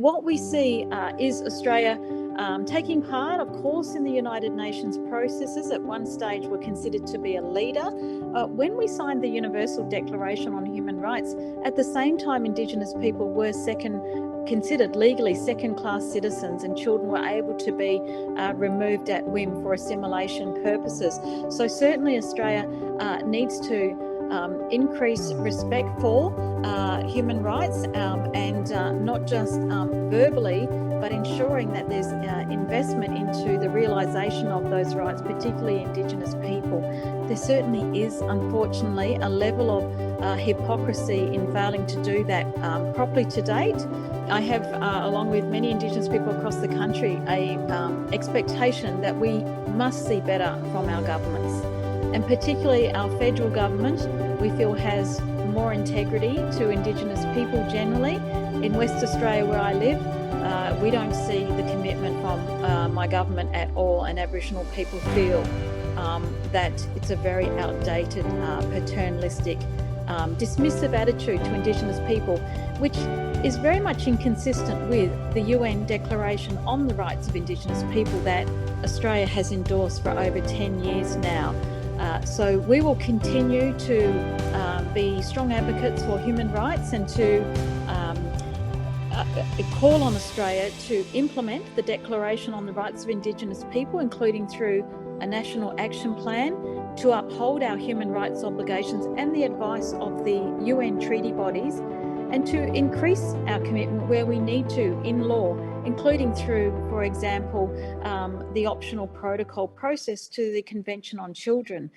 What we see is Australia taking part, of course, in the United Nations processes. At one stage, we're considered to be a leader. When we signed the Universal Declaration on Human Rights, at the same time, Indigenous people were considered legally second-class citizens, and children were able to be removed at whim for assimilation purposes. So certainly Australia needs to increase respect for human rights and not just verbally, but ensuring that there's investment into the realisation of those rights, particularly Indigenous people. There certainly is, unfortunately, a level of hypocrisy in failing to do that properly to date. I have, along with many Indigenous people across the country, an expectation that we must see better from our governments. And particularly our federal government, we feel has more integrity to Indigenous people generally. In West Australia, where I live, we don't see the commitment from my government at all, and Aboriginal people feel that it's a very outdated, paternalistic, dismissive attitude to Indigenous people, which is very much inconsistent with the UN Declaration on the Rights of Indigenous People that Australia has endorsed for over 10 years now. So we will continue to be strong advocates for human rights and to call on Australia to implement the Declaration on the Rights of Indigenous People, including through a national action plan, to uphold our human rights obligations and the advice of the UN treaty bodies, and to increase our commitment where we need to in law, including through, for example, the optional protocol process to the Convention on Children.